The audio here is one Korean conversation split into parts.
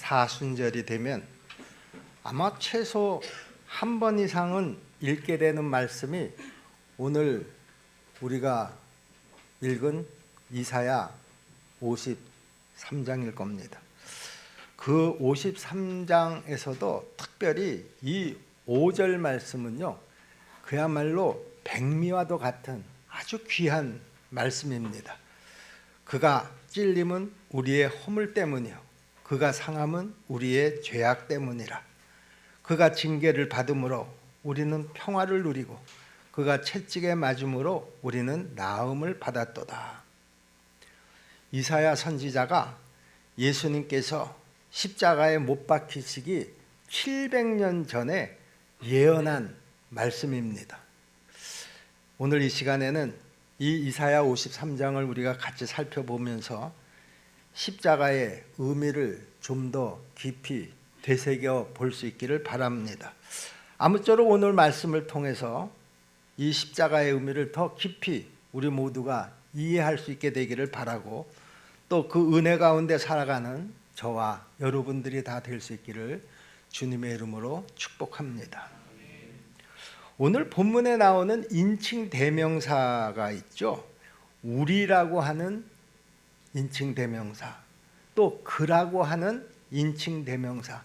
사순절이 되면 아마 최소 한 번 이상은 읽게 되는 말씀이 오늘 우리가 읽은 이사야 53장일 겁니다. 그 53장에서도 특별히 이 5절 말씀은요, 그야말로 백미와도 같은 아주 귀한 말씀입니다. 그가 찔림은 우리의 허물 때문이요, 그가 상함은 우리의 죄악 때문이라. 그가 징계를 받음으로 우리는 평화를 누리고 그가 채찍에 맞음으로 우리는 나음을 받았도다. 이사야 선지자가 예수님께서 십자가에 못 박히시기 700년 전에 예언한 말씀입니다. 오늘 이 시간에는 이 이사야 53장을 우리가 같이 살펴보면서 십자가의 의미를 좀 더 깊이 되새겨 볼 수 있기를 바랍니다. 아무쪼록 오늘 말씀을 통해서 이 십자가의 의미를 더 깊이 우리 모두가 이해할 수 있게 되기를 바라고, 또 그 은혜 가운데 살아가는 저와 여러분들이 다 될 수 있기를 주님의 이름으로 축복합니다. 오늘 본문에 나오는 인칭 대명사가 있죠. 우리라고 하는 인칭 대명사, 또 그라고 하는 인칭 대명사.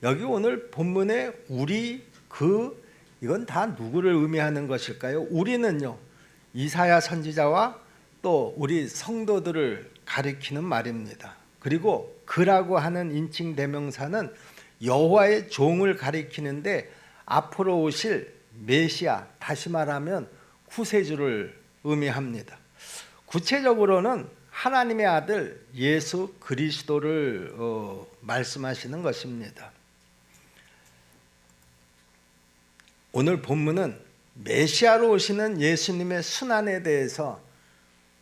여기 오늘 본문에 우리, 그, 이건 다 누구를 의미하는 것일까요? 우리는요, 이사야 선지자와 또 우리 성도들을 가리키는 말입니다. 그리고 그라고 하는 인칭 대명사는 여호와의 종을 가리키는데 앞으로 오실 메시아, 다시 말하면 구세주를 의미합니다. 구체적으로는 하나님의 아들 예수 그리스도를 말씀하시는 것입니다. 오늘 본문은 메시아로 오시는 예수님의 순환에 대해서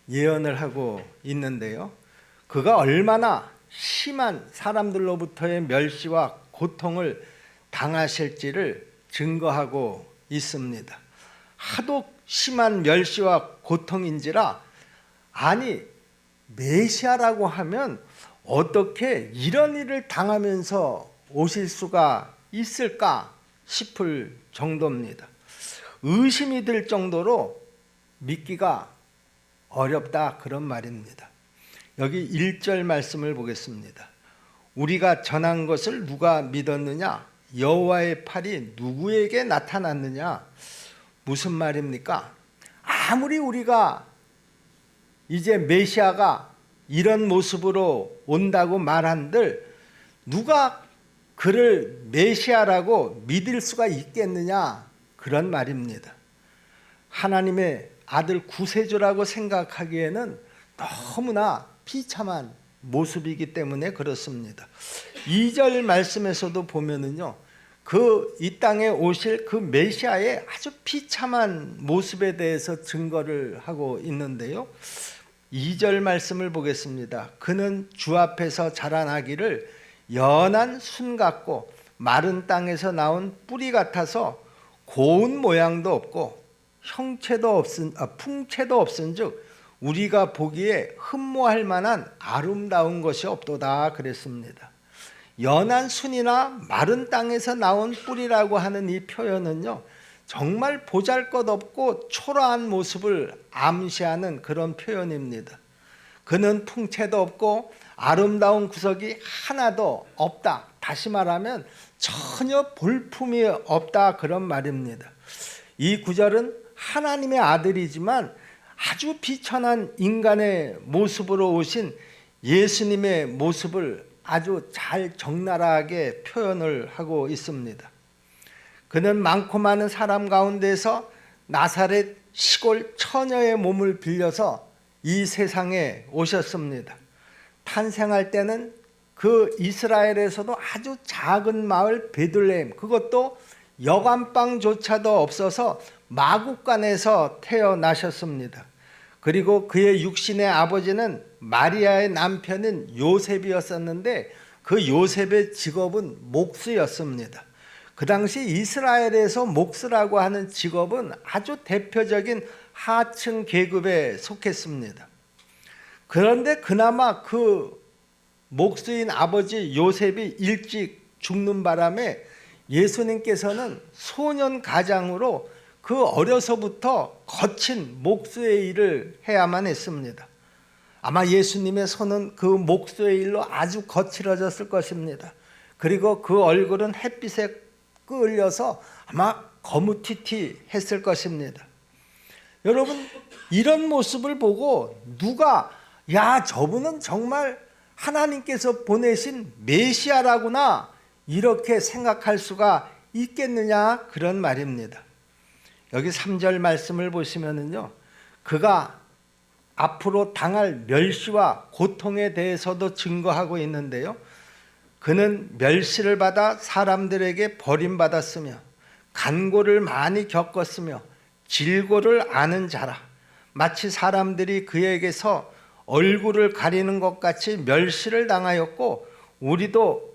예언을 하고 있는데요, 그가 얼마나 심한 사람들로부터의 멸시와 고통을 당하실지를 증거하고 있습니다. 하도 심한 멸시와 고통인지라, 아니 메시아라고 하면 어떻게 이런 일을 당하면서 오실 수가 있을까 싶을 정도입니다. 의심이 들 정도로 믿기가 어렵다, 그런 말입니다. 여기 1절 말씀을 보겠습니다. 우리가 전한 것을 누가 믿었느냐? 여호와의 팔이 누구에게 나타났느냐? 무슨 말입니까? 아무리 우리가 이제 메시아가 이런 모습으로 온다고 말한들 누가 그를 메시아라고 믿을 수가 있겠느냐? 그런 말입니다. 하나님의 아들 구세주라고 생각하기에는 너무나 비참한 모습이기 때문에 그렇습니다. 2절 말씀에서도 보면은요, 이 땅에 오실 그 메시아의 아주 비참한 모습에 대해서 증거를 하고 있는데요, 2절 말씀을 보겠습니다. 그는 주 앞에서 자라나기를 연한 순 같고 마른 땅에서 나온 뿌리 같아서 고운 모양도 없고 풍채도 없은즉 우리가 보기에 흠모할 만한 아름다운 것이 없도다 그랬습니다. 연한 순이나 마른 땅에서 나온 뿌리라고 하는 이 표현은요, 정말 보잘것없고 초라한 모습을 암시하는 그런 표현입니다. 그는 풍채도 없고 아름다운 구석이 하나도 없다. 다시 말하면 전혀 볼품이 없다, 그런 말입니다. 이 구절은 하나님의 아들이지만 아주 비천한 인간의 모습으로 오신 예수님의 모습을 아주 잘 적나라하게 표현을 하고 있습니다. 그는 많고 많은 사람 가운데서 나사렛 시골 처녀의 몸을 빌려서 이 세상에 오셨습니다. 탄생할 때는 그 이스라엘에서도 아주 작은 마을 베들레헴, 그것도 여관방조차도 없어서 마구간에서 태어나셨습니다. 그리고 그의 육신의 아버지는 마리아의 남편인 요셉이었었는데 그 요셉의 직업은 목수였습니다. 그 당시 이스라엘에서 목수라고 하는 직업은 아주 대표적인 하층 계급에 속했습니다. 그런데 그나마 그 목수인 아버지 요셉이 일찍 죽는 바람에 예수님께서는 소년 가장으로 그 어려서부터 거친 목수의 일을 해야만 했습니다. 아마 예수님의 손은 그 목수의 일로 아주 거칠어졌을 것입니다. 그리고 그 얼굴은 햇빛에 끌려서 아마 거무튀튀했을 것입니다. 여러분, 이런 모습을 보고 누가 야, 저분은 정말 하나님께서 보내신 메시아라구나 이렇게 생각할 수가 있겠느냐, 그런 말입니다. 여기 3절 말씀을 보시면은요, 그가 앞으로 당할 멸시와 고통에 대해서도 증거하고 있는데요, 그는 멸시를 받아 사람들에게 버림받았으며 간고를 많이 겪었으며 질고를 아는 자라. 마치 사람들이 그에게서 얼굴을 가리는 것 같이 멸시를 당하였고 우리도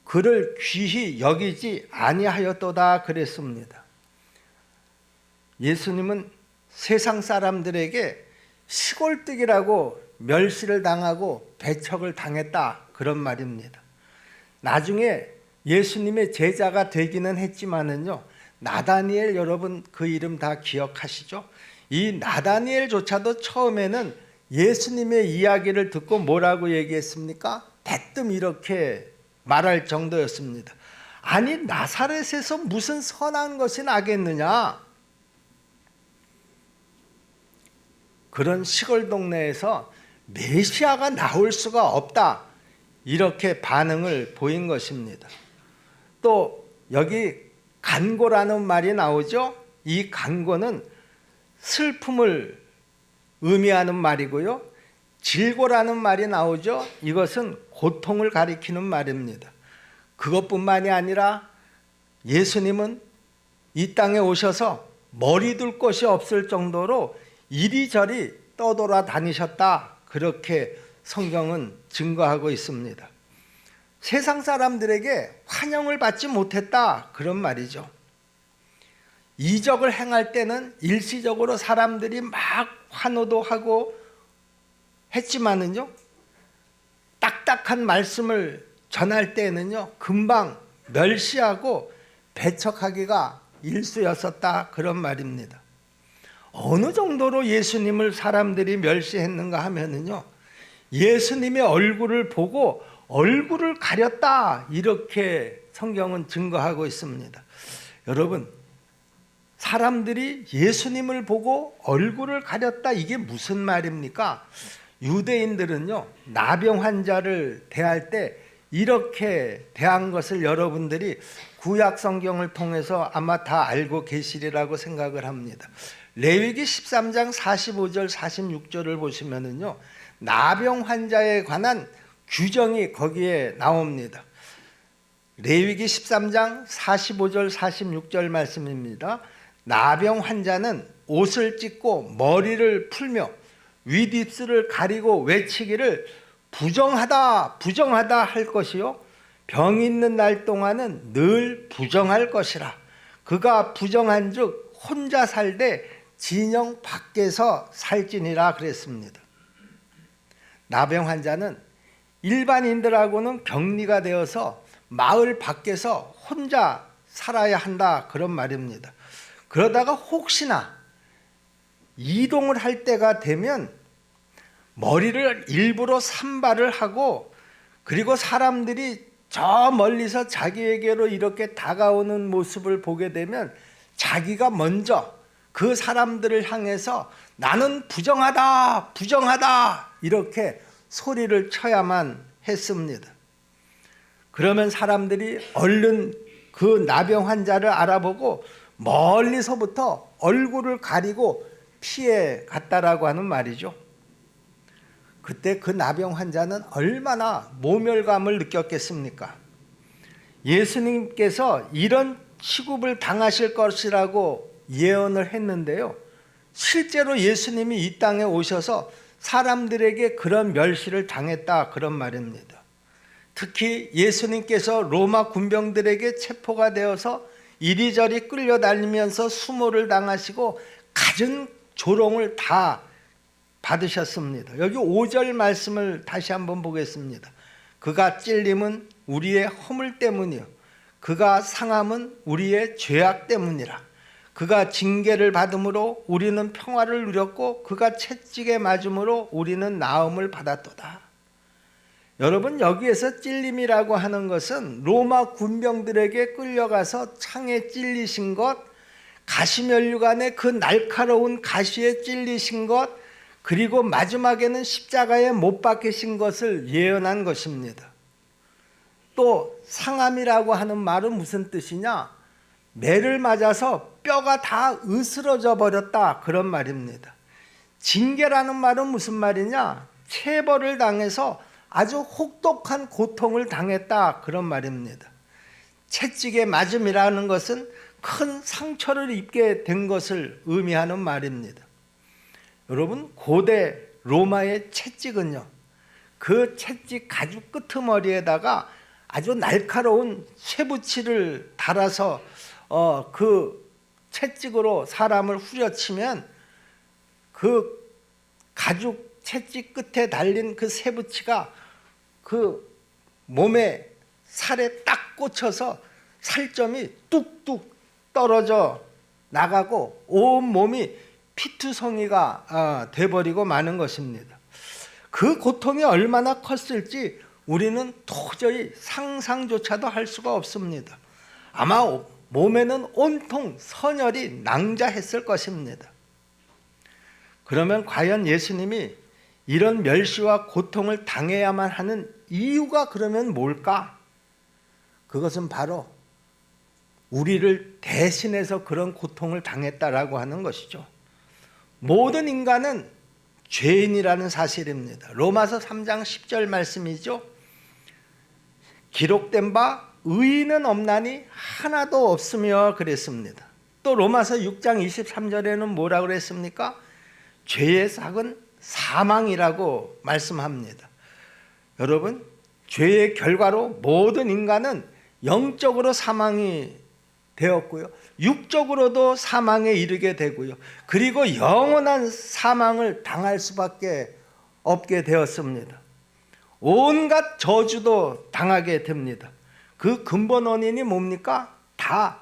그를 귀히 여기지 아니하였도다 그랬습니다. 예수님은 세상 사람들에게 시골뜨기라고 멸시를 당하고 배척을 당했다, 그런 말입니다. 나중에 예수님의 제자가 되기는 했지만은요, 나다니엘, 여러분 그 이름 다 기억하시죠? 이 나다니엘조차도 처음에는 예수님의 이야기를 듣고 뭐라고 얘기했습니까? 대뜸 이렇게 말할 정도였습니다. 아니, 나사렛에서 무슨 선한 것이 나겠느냐? 그런 시골 동네에서 메시아가 나올 수가 없다, 이렇게 반응을 보인 것입니다. 또 여기 간고라는 말이 나오죠. 이 간고는 슬픔을 의미하는 말이고요, 질고라는 말이 나오죠. 이것은 고통을 가리키는 말입니다. 그것뿐만이 아니라 예수님은 이 땅에 오셔서 머리 둘 곳이 없을 정도로 이리저리 떠돌아 다니셨다, 그렇게 성경은 증거하고 있습니다. 세상 사람들에게 환영을 받지 못했다, 그런 말이죠. 이적을 행할 때는 일시적으로 사람들이 막 환호도 하고 했지만은요, 딱딱한 말씀을 전할 때는요, 금방 멸시하고 배척하기가 일쑤였었다, 그런 말입니다. 어느 정도로 예수님을 사람들이 멸시했는가 하면은요, 예수님의 얼굴을 보고 얼굴을 가렸다, 이렇게 성경은 증거하고 있습니다. 여러분, 사람들이 예수님을 보고 얼굴을 가렸다, 이게 무슨 말입니까? 유대인들은요, 나병 환자를 대할 때 이렇게 대한 것을 여러분들이 구약 성경을 통해서 아마 다 알고 계시리라고 생각을 합니다. 레위기 13장 45절 46절을 보시면은요, 나병 환자에 관한 규정이 거기에 나옵니다. 레위기 13장 45절 46절 말씀입니다. 나병 환자는 옷을 찢고 머리를 풀며 윗입술을 가리고 외치기를 부정하다 부정하다 할 것이요, 병 있는 날 동안은 늘 부정할 것이라. 그가 부정한즉 혼자 살되 진영 밖에서 살지니라 그랬습니다. 나병 환자는 일반인들하고는 격리가 되어서 마을 밖에서 혼자 살아야 한다, 그런 말입니다. 그러다가 혹시나 이동을 할 때가 되면 머리를 일부러 산발을 하고, 그리고 사람들이 저 멀리서 자기에게로 이렇게 다가오는 모습을 보게 되면 자기가 먼저 그 사람들을 향해서 나는 부정하다 부정하다 이렇게 소리를 쳐야만 했습니다. 그러면 사람들이 얼른 그 나병 환자를 알아보고 멀리서부터 얼굴을 가리고 피해 갔다라고 하는 말이죠. 그때 그 나병 환자는 얼마나 모멸감을 느꼈겠습니까? 예수님께서 이런 취급을 당하실 것이라고 예언을 했는데요, 실제로 예수님이 이 땅에 오셔서 사람들에게 그런 멸시를 당했다, 그런 말입니다. 특히 예수님께서 로마 군병들에게 체포가 되어서 이리저리 끌려다니면서 수모를 당하시고 갖은 조롱을 다 받으셨습니다. 여기 5절 말씀을 다시 한번 보겠습니다. 그가 찔림은 우리의 허물 때문이요 그가 상함은 우리의 죄악 때문이라. 그가 징계를 받음으로 우리는 평화를 누렸고 그가 채찍에 맞음으로 우리는 나음을 받았도다. 여러분, 여기에서 찔림이라고 하는 것은 로마 군병들에게 끌려가서 창에 찔리신 것, 가시면류관의 그 날카로운 가시에 찔리신 것, 그리고 마지막에는 십자가에 못 박히신 것을 예언한 것입니다. 또 상함이라고 하는 말은 무슨 뜻이냐? 매를 맞아서 뼈가 다 으스러져 버렸다, 그런 말입니다. 징계라는 말은 무슨 말이냐? 체벌을 당해서 아주 혹독한 고통을 당했다, 그런 말입니다. 채찍에 맞음이라는 것은 큰 상처를 입게 된 것을 의미하는 말입니다. 여러분, 고대 로마의 채찍은요, 그 채찍 가죽 끄트머리에다가 아주 날카로운 쇠붙이를 달아서 그 채찍으로 사람을 후려치면 그 가죽 채찍 끝에 달린 그 쇠붙이가 그 몸에 살에 딱 꽂혀서 살점이 뚝뚝 떨어져 나가고 온 몸이 피투성이가 돼버리고 마는 것입니다. 그 고통이 얼마나 컸을지 우리는 도저히 상상조차도 할 수가 없습니다. 아마 몸에는 온통 선혈이 낭자했을 것입니다. 그러면 과연 예수님이 이런 멸시와 고통을 당해야만 하는 이유가 그러면 뭘까? 그것은 바로 우리를 대신해서 그런 고통을 당했다라고 하는 것이죠. 모든 인간은 죄인이라는 사실입니다. 로마서 3장 10절 말씀이죠. 기록된 바 의인은 없나니 하나도 없으며 그랬습니다. 또 로마서 6장 23절에는 뭐라고 그랬습니까? 죄의 삭은 사망이라고 말씀합니다. 여러분, 죄의 결과로 모든 인간은 영적으로 사망이 되었고요, 육적으로도 사망에 이르게 되고요, 그리고 영원한 사망을 당할 수밖에 없게 되었습니다. 온갖 저주도 당하게 됩니다. 그 근본 원인이 뭡니까? 다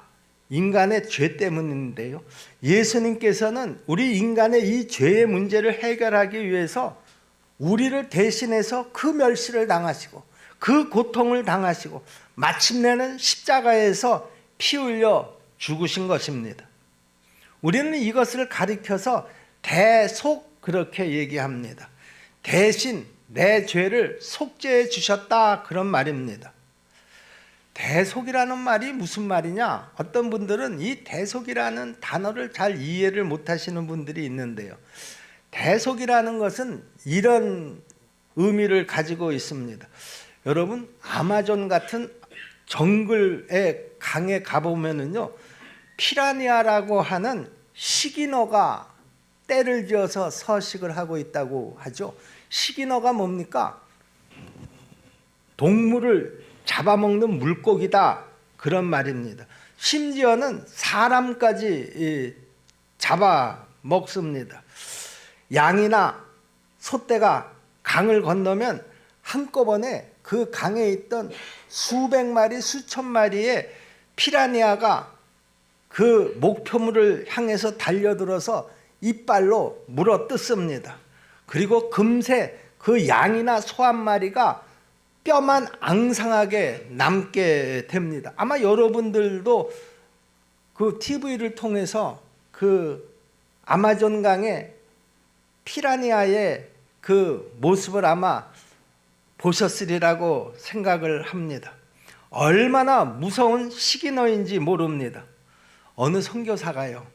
인간의 죄 때문인데요, 예수님께서는 우리 인간의 이 죄의 문제를 해결하기 위해서 우리를 대신해서 그 멸시를 당하시고 그 고통을 당하시고 마침내는 십자가에서 피 흘려 죽으신 것입니다. 우리는 이것을 가리켜서 대속 그렇게 얘기합니다. 대신 내 죄를 속죄해 주셨다, 그런 말입니다. 대속이라는 말이 무슨 말이냐? 어떤 분들은 이 대속이라는 단어를 잘 이해를 못하시는 분들이 있는데요, 대속이라는 것은 이런 의미를 가지고 있습니다. 여러분, 아마존 같은 정글의 강에 가보면은요, 피라니아라고 하는 식인어가 떼를 지어서 서식을 하고 있다고 하죠. 식인어가 뭡니까? 동물을 잡아먹는 물고기다, 그런 말입니다. 심지어는 사람까지 잡아먹습니다. 양이나 소떼가 강을 건너면 한꺼번에 그 강에 있던 수백 마리, 수천 마리의 피라니아가 그 목표물을 향해서 달려들어서 이빨로 물어뜯습니다. 그리고 금세 그 양이나 소 한 마리가 뼈만 앙상하게 남게 됩니다. 아마 여러분들도 그 TV를 통해서 그 아마존 강의 피라니아의 그 모습을 아마 보셨으리라고 생각을 합니다. 얼마나 무서운 식인어인지 모릅니다. 어느 선교사가요,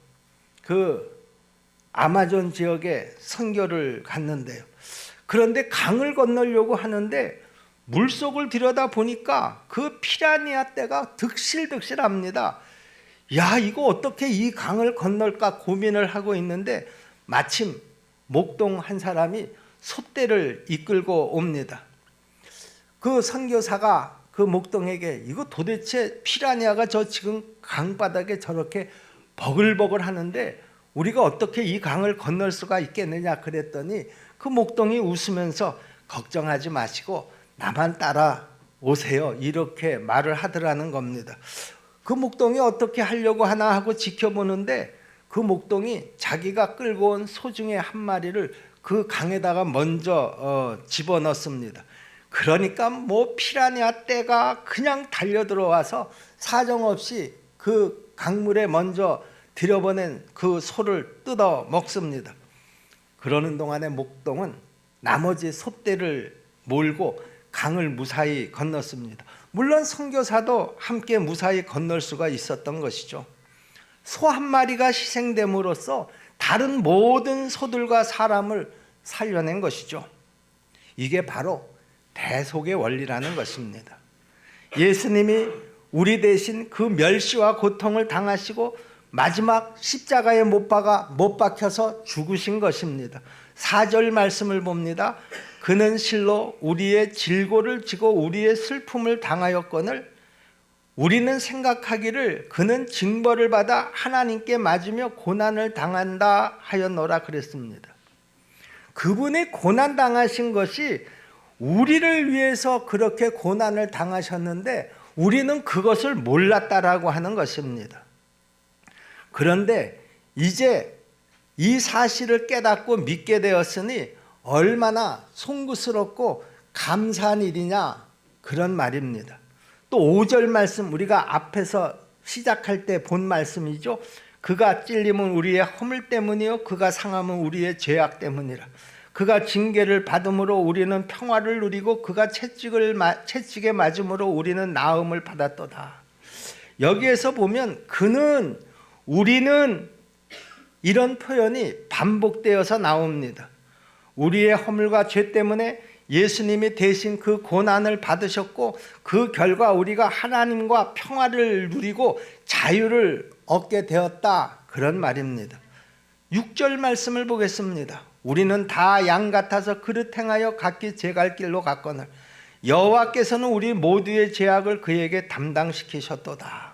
그 아마존 지역에 선교를 갔는데요, 그런데 강을 건너려고 하는데 물속을 들여다 보니까 그 피라니아 떼가 득실득실합니다. 야, 이거 어떻게 이 강을 건널까 고민을 하고 있는데 마침 목동 한 사람이 소떼를 이끌고 옵니다. 그 선교사가 그 목동에게 이거 도대체 피라니아가 저 지금 강바닥에 저렇게 버글버글 하는데 우리가 어떻게 이 강을 건널 수가 있겠느냐 그랬더니 그 목동이 웃으면서 걱정하지 마시고 나만 따라오세요. 이렇게 말을 하더라는 겁니다. 그 목동이 어떻게 하려고 하나 하고 지켜보는데 그 목동이 자기가 끌고 온 소 중에 한 마리를 그 강에다가 먼저 집어넣습니다. 그러니까 뭐 피라냐 떼가 그냥 달려들어와서 사정없이 그 강물에 먼저 들여보낸 그 소를 뜯어 먹습니다. 그러는 동안에 목동은 나머지 소떼를 몰고 강을 무사히 건넜습니다. 물론 선교사도 함께 무사히 건널 수가 있었던 것이죠. 소 한 마리가 희생됨으로써 다른 모든 소들과 사람을 살려낸 것이죠. 이게 바로 대속의 원리라는 것입니다. 예수님이 우리 대신 그 멸시와 고통을 당하시고 마지막 십자가에 못 박혀서 죽으신 것입니다. 4절 말씀을 봅니다. 그는 실로 우리의 질고를 지고 우리의 슬픔을 당하였거늘 우리는 생각하기를 그는 징벌을 받아 하나님께 맞으며 고난을 당한다 하였노라 그랬습니다. 그분이 고난 당하신 것이 우리를 위해서 그렇게 고난을 당하셨는데 우리는 그것을 몰랐다라고 하는 것입니다. 그런데 이제 이 사실을 깨닫고 믿게 되었으니 얼마나 송구스럽고 감사한 일이냐 그런 말입니다. 또 5절 말씀 우리가 앞에서 시작할 때 본 말씀이죠. 그가 찔림은 우리의 허물 때문이요 그가 상함은 우리의 죄악 때문이라. 그가 징계를 받음으로 우리는 평화를 누리고 그가 채찍에 맞음으로 우리는 나음을 받았도다. 여기에서 보면 그는 우리는 이런 표현이 반복되어서 나옵니다. 우리의 허물과 죄 때문에 예수님이 대신 그 고난을 받으셨고 그 결과 우리가 하나님과 평화를 누리고 자유를 얻게 되었다 그런 말입니다. 6절 말씀을 보겠습니다. 우리는 다 양 같아서 그릇 행하여 각기 제 갈 길로 갔거늘 여호와께서는 우리 모두의 죄악을 그에게 담당시키셨도다.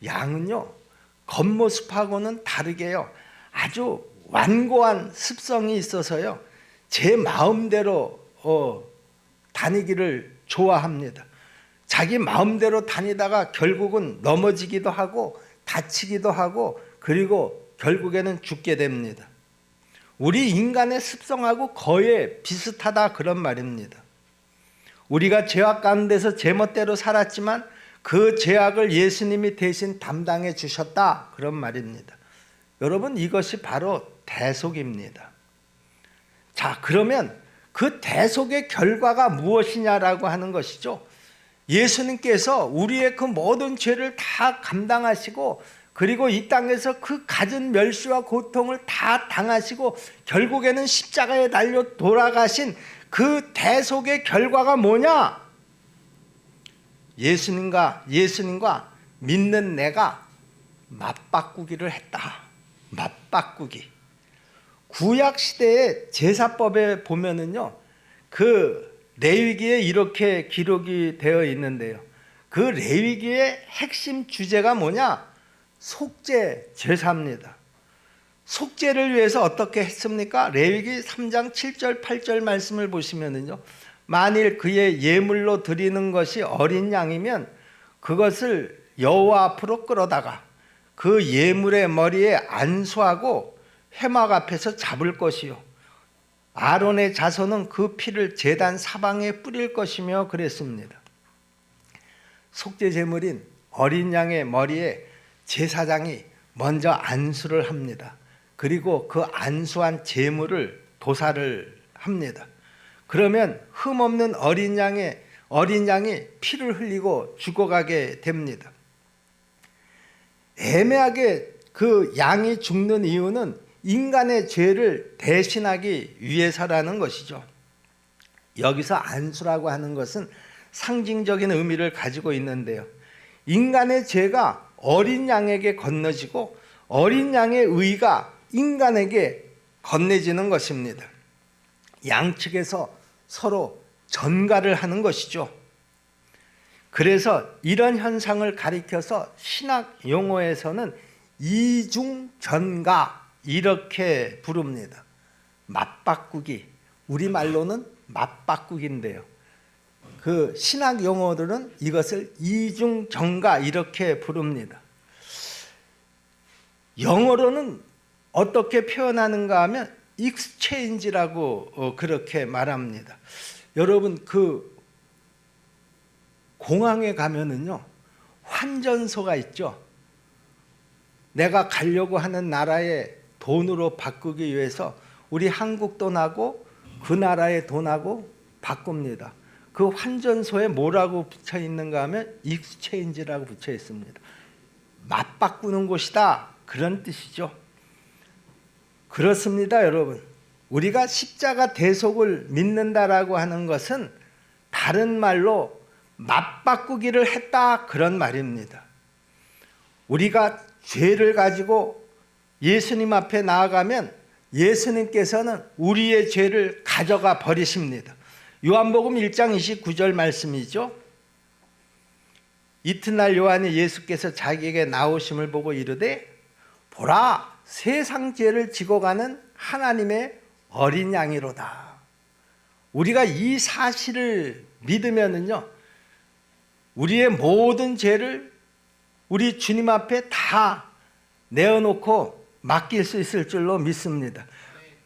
양은요 겉모습하고는 다르게요 아주 완고한 습성이 있어서요 제 마음대로 다니기를 좋아합니다. 자기 마음대로 다니다가 결국은 넘어지기도 하고 다치기도 하고 그리고 결국에는 죽게 됩니다. 우리 인간의 습성하고 거의 비슷하다 그런 말입니다. 우리가 죄악 가운데서 제멋대로 살았지만 그 죄악을 예수님이 대신 담당해 주셨다 그런 말입니다. 여러분 이것이 바로 대속입니다. 자 그러면 그 대속의 결과가 무엇이냐라고 하는 것이죠. 예수님께서 우리의 그 모든 죄를 다 감당하시고 그리고 이 땅에서 그 갖은 멸시와 고통을 다 당하시고 결국에는 십자가에 달려 돌아가신 그 대속의 결과가 뭐냐? 예수님과 믿는 내가 맞바꾸기를 했다. 맞바꾸기. 구약 시대의 제사법에 보면은요, 그 레위기에 이렇게 기록이 되어 있는데요. 그 레위기의 핵심 주제가 뭐냐? 속죄 제사입니다. 속죄를 위해서 어떻게 했습니까? 레위기 3장 7절 8절 말씀을 보시면은요. 만일 그의 예물로 드리는 것이 어린 양이면 그것을 여호와 앞으로 끌어다가 그 예물의 머리에 안수하고 회막 앞에서 잡을 것이요 아론의 자손은 그 피를 제단 사방에 뿌릴 것이며 그랬습니다. 속죄 제물인 어린 양의 머리에 제사장이 먼저 안수를 합니다. 그리고 그 안수한 제물을 도살을 합니다. 그러면 흠없는 어린 양이 피를 흘리고 죽어가게 됩니다. 애매하게 그 양이 죽는 이유는 인간의 죄를 대신하기 위해서라는 것이죠. 여기서 안수라고 하는 것은 상징적인 의미를 가지고 있는데요. 인간의 죄가 어린 양에게 건너지고 어린 양의 의가 인간에게 건네지는 것입니다. 양측에서 서로 전가를 하는 것이죠. 그래서 이런 현상을 가리켜서 신학 용어에서는 이중전가 이렇게 부릅니다. 맞바꾸기, 우리말로는 맞바꾸기인데요. 그 신학 용어들은 이것을 이중정가 이렇게 부릅니다. 영어로는 어떻게 표현하는가 하면 exchange라고 그렇게 말합니다. 여러분 그 공항에 가면은요 환전소가 있죠. 내가 가려고 하는 나라에 돈으로 바꾸기 위해서 우리 한국 돈하고 그 나라의 돈하고 바꿉니다. 그 환전소에 뭐라고 붙여 있는가 하면 exchange라고 붙여 있습니다. 맞바꾸는 곳이다 그런 뜻이죠. 그렇습니다, 여러분. 우리가 십자가 대속을 믿는다라고 하는 것은 다른 말로 맞바꾸기를 했다 그런 말입니다. 우리가 죄를 가지고 예수님 앞에 나아가면 예수님께서는 우리의 죄를 가져가 버리십니다. 요한복음 1장 29절 말씀이죠. 이튿날 요한이 예수께서 자기에게 나오심을 보고 이르되 보라 세상 죄를 지고 가는 하나님의 어린 양이로다. 우리가 이 사실을 믿으면은요 우리의 모든 죄를 우리 주님 앞에 다 내어놓고 맡길 수 있을 줄로 믿습니다.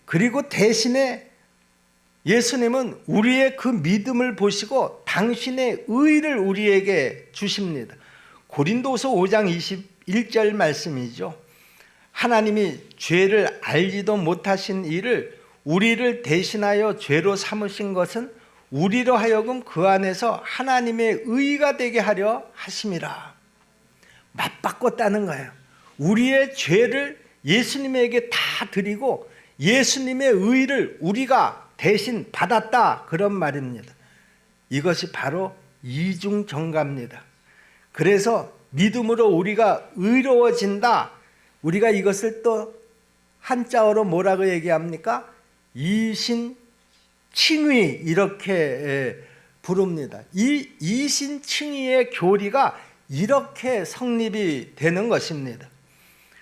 그리고 대신에 예수님은 우리의 그 믿음을 보시고 당신의 의를 우리에게 주십니다. 고린도서 5장 21절 말씀이죠. 하나님이 죄를 알지도 못하신 이를 우리를 대신하여 죄로 삼으신 것은 우리로 하여금 그 안에서 하나님의 의가 되게 하려 하심이라. 맞바꿨다는 거예요. 우리의 죄를 예수님에게 다 드리고 예수님의 의를 우리가 대신 받았다 그런 말입니다. 이것이 바로 이중정가입니다. 그래서 믿음으로 우리가 의로워진다. 우리가 이것을 또 한자어로 뭐라고 얘기합니까? 이신칭의 이렇게 부릅니다. 이 이신칭의의 교리가 이렇게 성립이 되는 것입니다.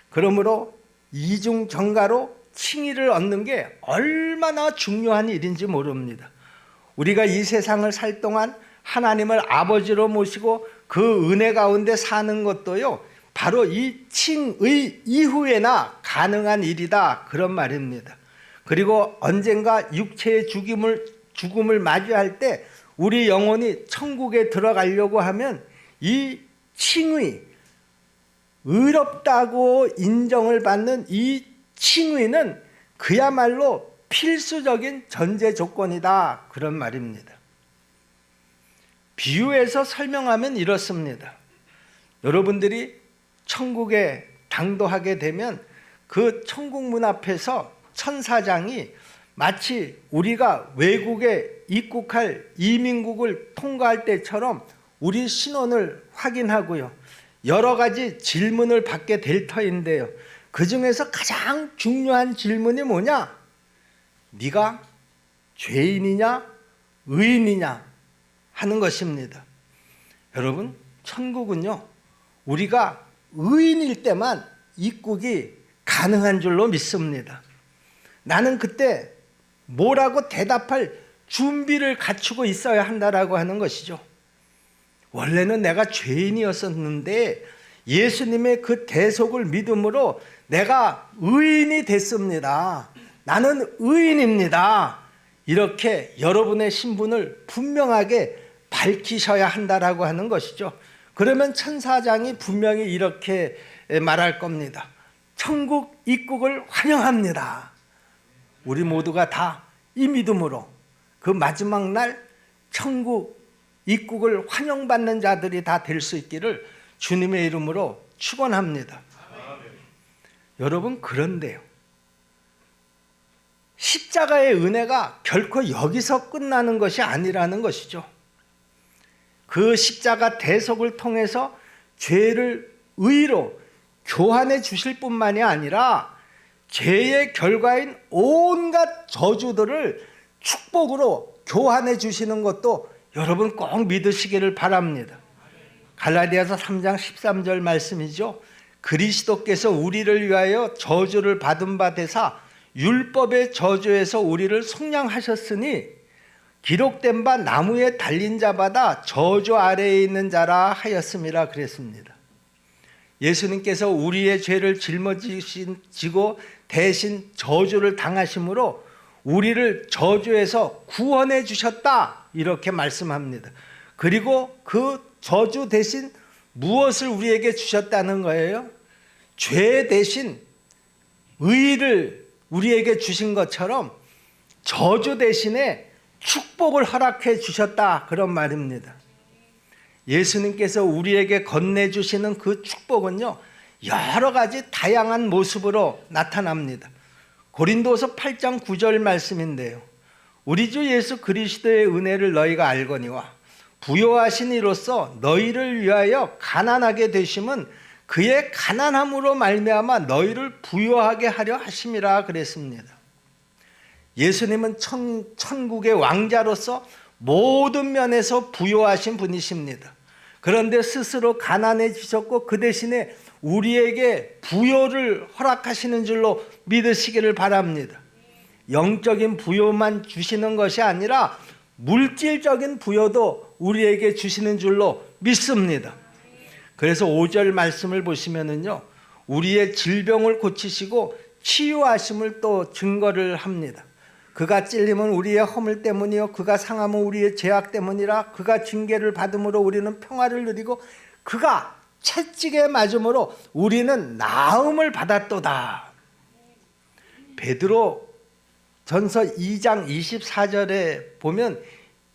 그러므로 이중정가로 칭의를 얻는 게 얼마나 중요한 일인지 모릅니다. 우리가 이 세상을 살 동안 하나님을 아버지로 모시고 그 은혜 가운데 사는 것도요 바로 이 칭의 이후에나 가능한 일이다 그런 말입니다. 그리고 언젠가 육체의 죽음을 맞이할 때 우리 영혼이 천국에 들어가려고 하면 이 칭의, 의롭다고 인정을 받는 이 칭의는 그야말로 필수적인 전제 조건이다 그런 말입니다. 비유해서 설명하면 이렇습니다. 여러분들이 천국에 당도하게 되면 그 천국 문 앞에서 천사장이 마치 우리가 외국에 입국할 이민국을 통과할 때처럼 우리 신원을 확인하고요 여러 가지 질문을 받게 될 터인데요 그 중에서 가장 중요한 질문이 뭐냐? 네가 죄인이냐 의인이냐 하는 것입니다. 여러분 천국은요 우리가 의인일 때만 입국이 가능한 줄로 믿습니다. 나는 그때 뭐라고 대답할 준비를 갖추고 있어야 한다라고 하는 것이죠. 원래는 내가 죄인이었었는데 예수님의 그 대속을 믿음으로 내가 의인이 됐습니다. 나는 의인입니다. 이렇게 여러분의 신분을 분명하게 밝히셔야 한다라고 하는 것이죠. 그러면 천사장이 분명히 이렇게 말할 겁니다. 천국 입국을 환영합니다. 우리 모두가 다 이 믿음으로 그 마지막 날 천국 입국을 환영받는 자들이 다 될 수 있기를 주님의 이름으로 축원합니다. 여러분 그런데요 십자가의 은혜가 결코 여기서 끝나는 것이 아니라는 것이죠. 그 십자가 대속을 통해서 죄를 의로 교환해 주실 뿐만이 아니라 죄의 결과인 온갖 저주들을 축복으로 교환해 주시는 것도 여러분 꼭 믿으시기를 바랍니다. 갈라디아서 3장 13절 말씀이죠. 그리스도께서 우리를 위하여 저주를 받은 바 되사 율법의 저주에서 우리를 속량하셨으니 기록된 바 나무에 달린 자마다 저주 아래에 있는 자라 하였음이라 그랬습니다. 예수님께서 우리의 죄를 짊어지고 대신 저주를 당하심으로 우리를 저주에서 구원해 주셨다, 이렇게 말씀합니다. 그리고 그 저주 대신 무엇을 우리에게 주셨다는 거예요? 죄 대신 의를 우리에게 주신 것처럼 저주 대신에 축복을 허락해 주셨다, 그런 말입니다. 예수님께서 우리에게 건네주시는 그 축복은요, 여러 가지 다양한 모습으로 나타납니다. 고린도서 8장 9절 말씀인데요, 우리 주 예수 그리스도의 은혜를 너희가 알거니와 부요하신 이로써 너희를 위하여 가난하게 되심은 그의 가난함으로 말미암아 너희를 부요하게 하려 하심이라 그랬습니다. 예수님은 천국의 왕자로서 모든 면에서 부요하신 분이십니다. 그런데 스스로 가난해지셨고 그 대신에 우리에게 부요를 허락하시는 줄로 믿으시기를 바랍니다. 영적인 부요만 주시는 것이 아니라 물질적인 부요도 우리에게 주시는 줄로 믿습니다. 그래서 5절 말씀을 보시면은요, 우리의 질병을 고치시고 치유하심을 또 증거를 합니다. 그가 찔림은 우리의 허물 때문이요 그가 상함은 우리의 죄악 때문이라. 그가 징계를 받음으로 우리는 평화를 누리고 그가 채찍에 맞음으로 우리는 나음을 받았도다. 베드로 전서 2장 24절에 보면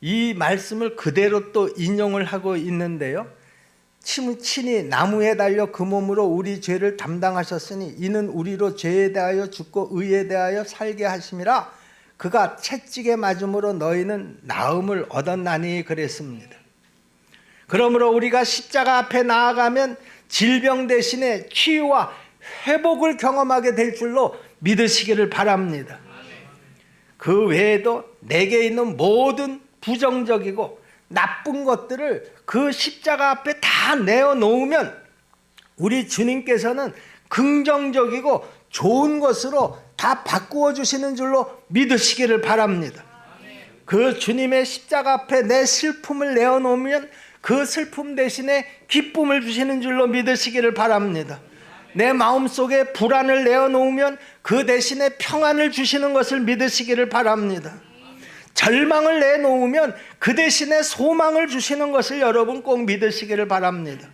이 말씀을 그대로 또 인용을 하고 있는데요, 친히 나무에 달려 그 몸으로 우리 죄를 담당하셨으니 이는 우리로 죄에 대하여 죽고 의에 대하여 살게 하심이라. 그가 채찍에 맞음으로 너희는 나음을 얻었나니 그랬습니다. 그러므로 우리가 십자가 앞에 나아가면 질병 대신에 치유와 회복을 경험하게 될 줄로 믿으시기를 바랍니다. 그 외에도 내게 있는 모든 부정적이고 나쁜 것들을 그 십자가 앞에 다 내어놓으면 우리 주님께서는 긍정적이고 좋은 것으로 다 바꾸어 주시는 줄로 믿으시기를 바랍니다. 그 주님의 십자가 앞에 내 슬픔을 내어놓으면 그 슬픔 대신에 기쁨을 주시는 줄로 믿으시기를 바랍니다. 내 마음속에 불안을 내어놓으면 그 대신에 평안을 주시는 것을 믿으시기를 바랍니다. 절망을 내놓으면 그 대신에 소망을 주시는 것을 여러분 꼭 믿으시기를 바랍니다.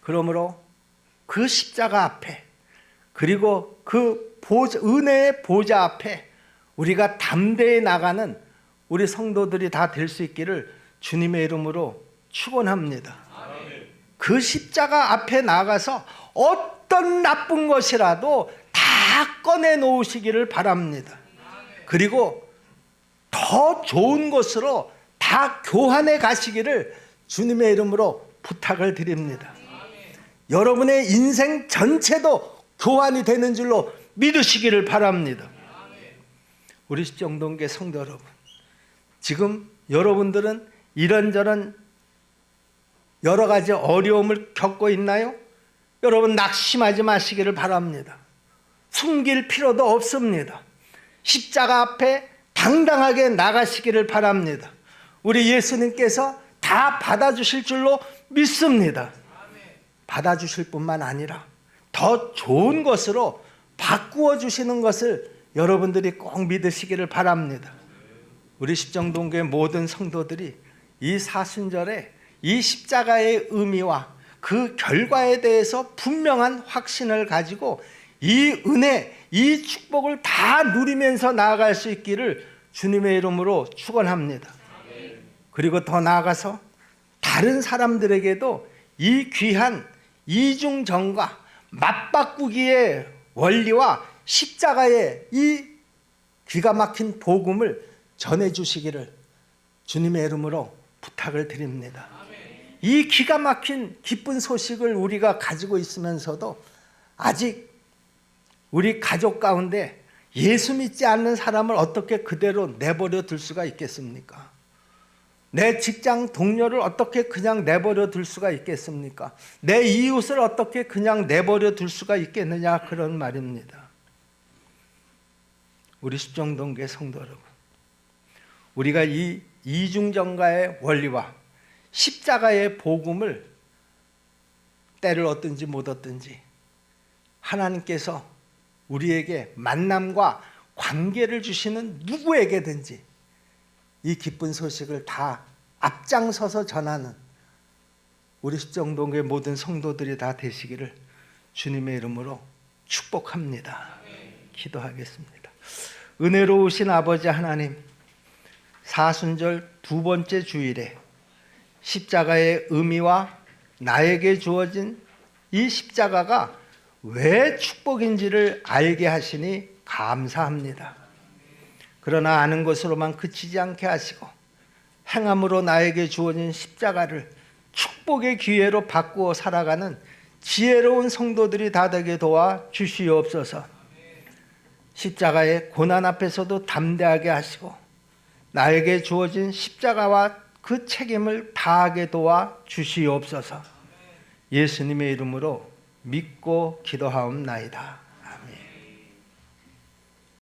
그러므로 그 십자가 앞에, 그리고 그 은혜의 보좌 앞에 우리가 담대히 나가는 우리 성도들이 다 될 수 있기를 주님의 이름으로 축원합니다. 그 십자가 앞에 나가서 어떤 나쁜 것이라도 다 꺼내 놓으시기를 바랍니다. 그리고 더 좋은 것으로 다 교환해 가시기를 주님의 이름으로 부탁을 드립니다. 여러분의 인생 전체도 교환이 되는 줄로 믿으시기를 바랍니다. 우리 십정동교회 성도 여러분, 지금 여러분들은 이런저런 여러 가지 어려움을 겪고 있나요? 여러분 낙심하지 마시기를 바랍니다. 숨길 필요도 없습니다. 십자가 앞에 당당하게 나가시기를 바랍니다. 우리 예수님께서 다 받아주실 줄로 믿습니다. 받아주실 뿐만 아니라 더 좋은 것으로 바꾸어 주시는 것을 여러분들이 꼭 믿으시기를 바랍니다. 우리 십정동교회 모든 성도들이 이 사순절에 이 십자가의 의미와 그 결과에 대해서 분명한 확신을 가지고 이 은혜, 이 축복을 다 누리면서 나아갈 수 있기를 주님의 이름으로 축원합니다. 그리고 더 나아가서 다른 사람들에게도 이 귀한 이중정과 맞바꾸기의 원리와 십자가의 이 기가 막힌 복음을 전해주시기를 주님의 이름으로 부탁을 드립니다. 이 기가 막힌 기쁜 소식을 우리가 가지고 있으면서도 아직 우리 가족 가운데 예수 믿지 않는 사람을 어떻게 그대로 내버려 둘 수가 있겠습니까? 내 직장 동료를 어떻게 그냥 내버려 둘 수가 있겠습니까? 내 이웃을 어떻게 그냥 내버려 둘 수가 있겠느냐, 그런 말입니다. 우리 십정동교회 성도 여러분, 우리가 이 이중전가의 원리와 십자가의 복음을 때를 얻든지 못 얻든지 하나님께서 우리에게 만남과 관계를 주시는 누구에게든지 이 기쁜 소식을 다 앞장서서 전하는 우리 십정동교회 모든 성도들이 다 되시기를 주님의 이름으로 축복합니다. 기도하겠습니다. 은혜로우신 아버지 하나님, 사순절 두 번째 주일에 십자가의 의미와 나에게 주어진 이 십자가가 왜 축복인지를 알게 하시니 감사합니다. 그러나 아는 것으로만 그치지 않게 하시고 행함으로 나에게 주어진 십자가를 축복의 기회로 바꾸어 살아가는 지혜로운 성도들이 다 되게 도와 주시옵소서. 십자가의 고난 앞에서도 담대하게 하시고 나에게 주어진 십자가와 그 책임을 다하게 도와 주시옵소서. 예수님의 이름으로 믿고 기도하옵나이다.